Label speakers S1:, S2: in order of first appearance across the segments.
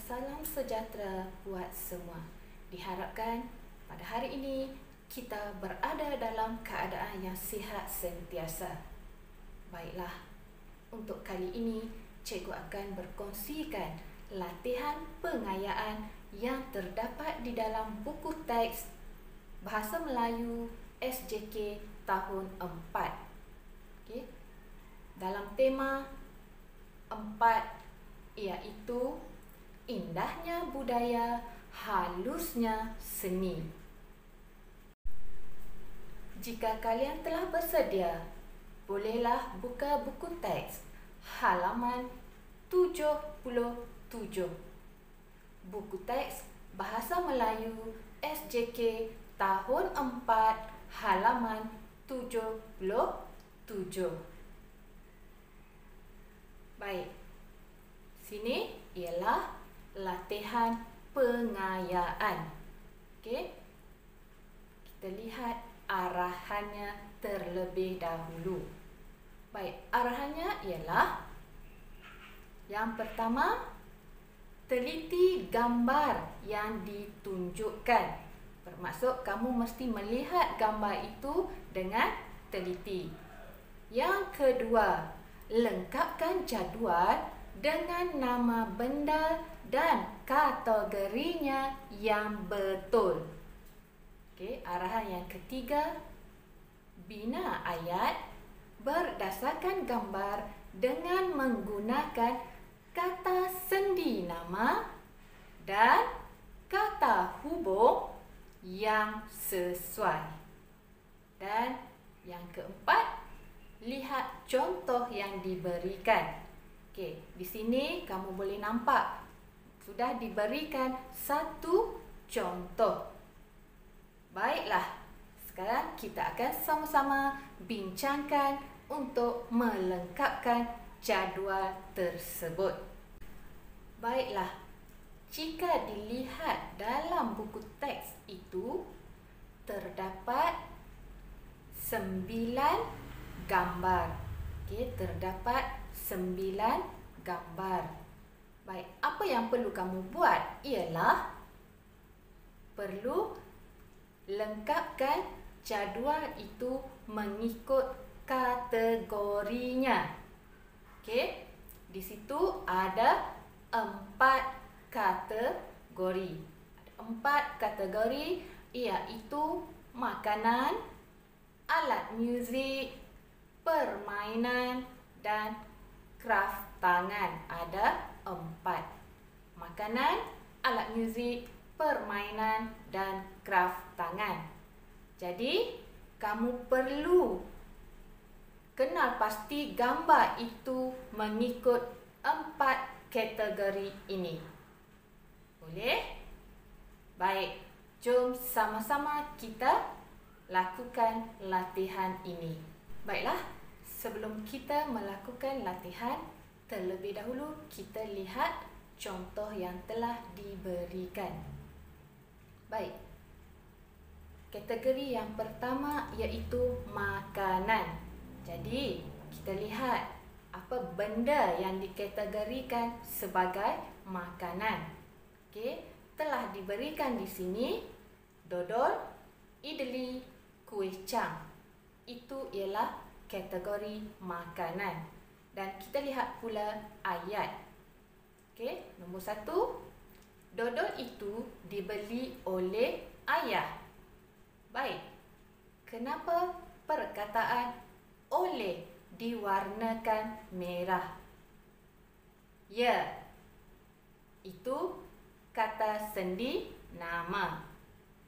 S1: Salam sejahtera buat semua. Diharapkan pada hari ini kita berada dalam keadaan yang sihat sentiasa. Baiklah, untuk kali ini cikgu akan berkongsikan latihan pengayaan yang terdapat di dalam buku teks Bahasa Melayu SJK tahun 4. Okey. Dalam tema 4 iaitu indahnya budaya, halusnya seni. Jika kalian telah bersedia, bolehlah buka buku teks halaman 77. Buku teks Bahasa Melayu SJK tahun 4 halaman 77. Baik. Sini ialah latihan pengayaan. Okey. Kita lihat arahannya terlebih dahulu. Baik, arahannya ialah yang pertama, teliti gambar yang ditunjukkan. Bermaksud kamu mesti melihat gambar itu dengan teliti. Yang kedua, lengkapkan jadual dengan nama benda dan kategorinya yang betul. Okey, arahan yang ketiga, bina ayat berdasarkan gambar dengan menggunakan kata sendi nama dan kata hubung yang sesuai. Dan yang keempat, lihat contoh yang diberikan. Okey, di sini kamu boleh nampak sudah diberikan satu contoh. Baiklah, sekarang kita akan sama-sama bincangkan untuk melengkapkan jadual tersebut. Baiklah, jika dilihat dalam buku teks itu terdapat 9 gambar. Okey, terdapat 9 gambar. Baik, apa yang perlu kamu buat ialah perlu lengkapkan jadual itu mengikut kategorinya. Okey, di situ ada 4 kategori. Ada 4 kategori iaitu makanan, alat muzik, permainan dan kraft tangan. Ada 4. Makanan, alat muzik, permainan dan kraft tangan. Jadi, kamu perlu kenal pasti gambar itu mengikut 4 kategori ini. Boleh? Baik, jom sama-sama kita lakukan latihan ini. Baiklah, sebelum kita melakukan latihan, terlebih dahulu kita lihat contoh yang telah diberikan. Baik. Kategori yang pertama iaitu makanan. Jadi, kita lihat apa benda yang dikategorikan sebagai makanan. Okey, telah diberikan di sini dodol, idli, kuih cang. Itu ialah kategori makanan. Dan kita lihat pula ayat. Okey, nombor 1. Dodol itu dibeli oleh ayah. Baik. Kenapa perkataan oleh diwarnakan merah? Ya, itu kata sendi nama.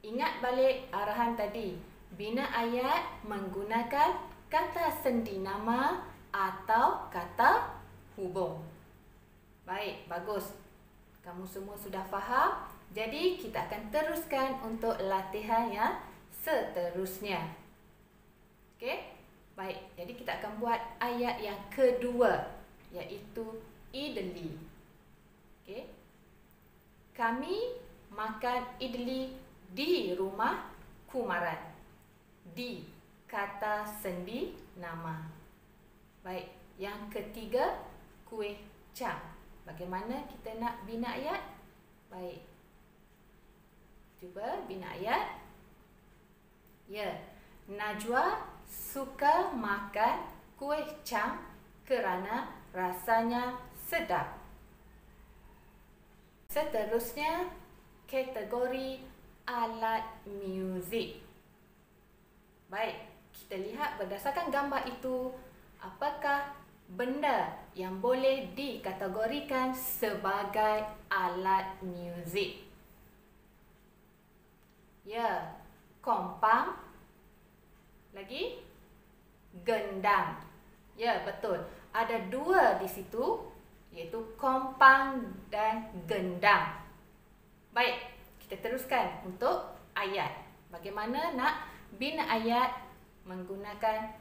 S1: Ingat balik arahan tadi. Bina ayat menggunakan kata sendi nama atau kata hubung. Baik, bagus. Kamu semua sudah faham? Jadi, kita akan teruskan untuk latihan yang seterusnya. Okey? Baik, jadi kita akan buat ayat yang kedua, iaitu idli. Okey? Kami makan idli di rumah Kumaran. Di kata sendi nama. Baik, yang ketiga, kuih cang. Bagaimana kita nak bina ayat? Baik. Cuba bina ayat. Ya, Najwa suka makan kuih cam kerana rasanya sedap. Seterusnya, kategori alat muzik. Baik, kita lihat berdasarkan gambar itu, apakah benda yang boleh dikategorikan sebagai alat muzik? Ya, kompang. Lagi, gendang. Ya, betul. Ada dua di situ, iaitu kompang dan gendang. Baik, kita teruskan untuk ayat. Bagaimana nak bina ayat menggunakan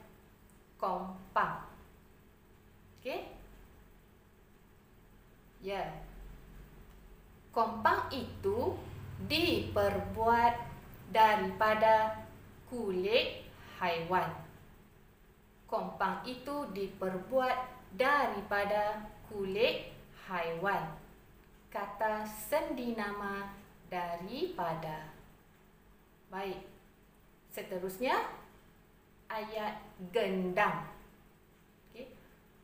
S1: kompang? Okey? Ya. Kompang itu diperbuat daripada kulit haiwan. Kompang itu diperbuat daripada kulit haiwan. Kata sendi nama daripada. Baik. Seterusnya, ayat gendang. Okay.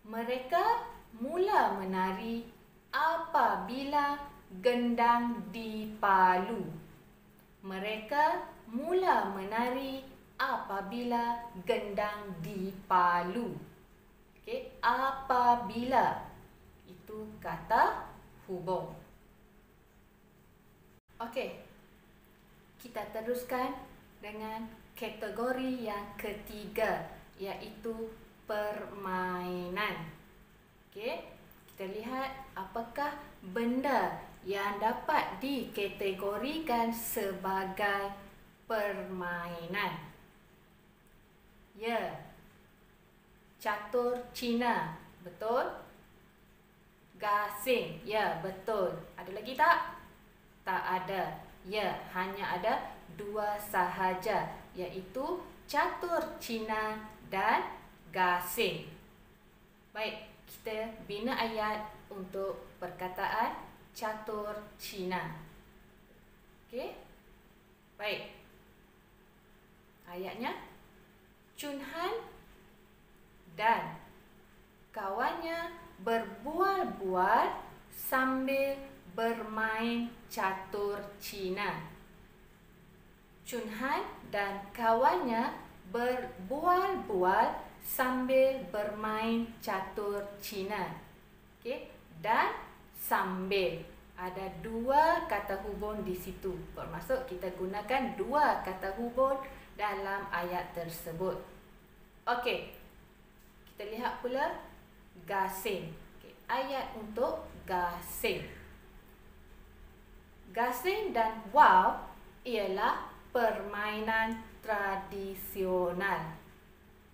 S1: Mereka mula menari apabila gendang dipalu. Mereka mula menari apabila gendang dipalu. Okey, apabila itu kata hubung. Okey. Kita teruskan dengan kategori yang ketiga, iaitu permainan. Okey, kita lihat apakah benda yang dapat dikategorikan sebagai permainan. Ya, catur Cina, betul. Gasing, ya betul. Ada lagi tak? Tak ada. Ya, hanya ada dua sahaja, iaitu catur Cina dan gasing. Baik, kita bina ayat untuk perkataan catur Cina. Okey? Baik. Ayatnya, Chun Han dan kawannya berbual-bual sambil bermain catur Cina. Chun Han dan kawannya berbual-bual sambil bermain catur Cina. Okey, dan sambil. Ada dua kata hubung di situ. Bermaksud kita gunakan dua kata hubung dalam ayat tersebut. Okey. Kita lihat pula gasing. Okey, ayat untuk gasing. Gasing dan wow ialah permainan tradisional.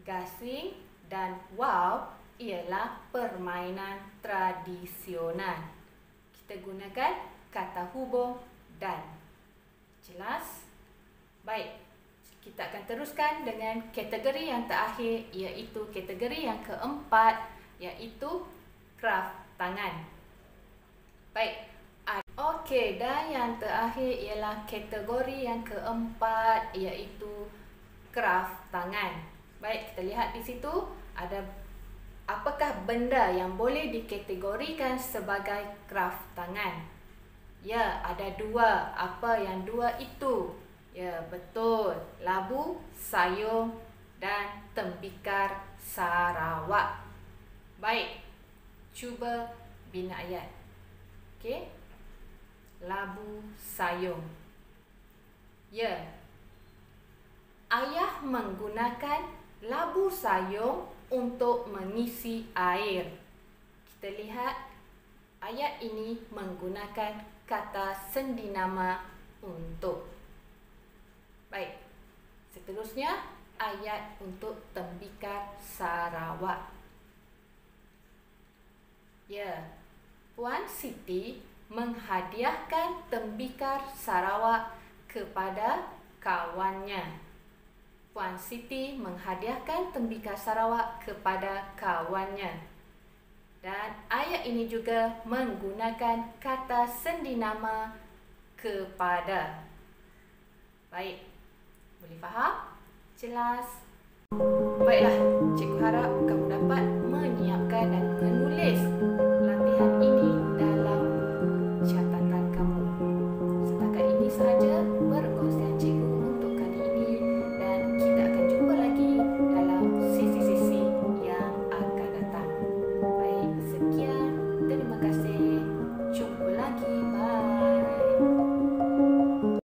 S1: Gasing dan wow ialah permainan tradisional. Kita gunakan kata hubung dan. Jelas? Baik. Kita akan teruskan dengan kategori yang terakhir, iaitu kategori yang keempat, iaitu kraft tangan. Baik. Okey, dan yang terakhir ialah kategori yang keempat, iaitu kraft tangan. Baik, kita lihat di situ ada apakah benda yang boleh dikategorikan sebagai kraft tangan. Ya, ada dua. Apa yang dua itu? Ya, betul. Labu sayung dan tembikar Sarawak. Baik. Cuba bina ayat. Okey. Labu sayung. Ya. Ayah menggunakan labu sayung untuk mengisi air. Kita lihat ayat ini menggunakan kata sendi nama untuk. Baik. Seterusnya ayat untuk tembikar Sarawak. Ya. Puan Siti menghadiahkan tembikar Sarawak kepada kawannya. Puan Siti menghadiahkan tembikar Sarawak kepada kawannya. Dan ayat ini juga menggunakan kata sendi nama kepada. Baik, boleh faham? Jelas? Baiklah, cikgu harap kamu dapat menyiapkan dan menulis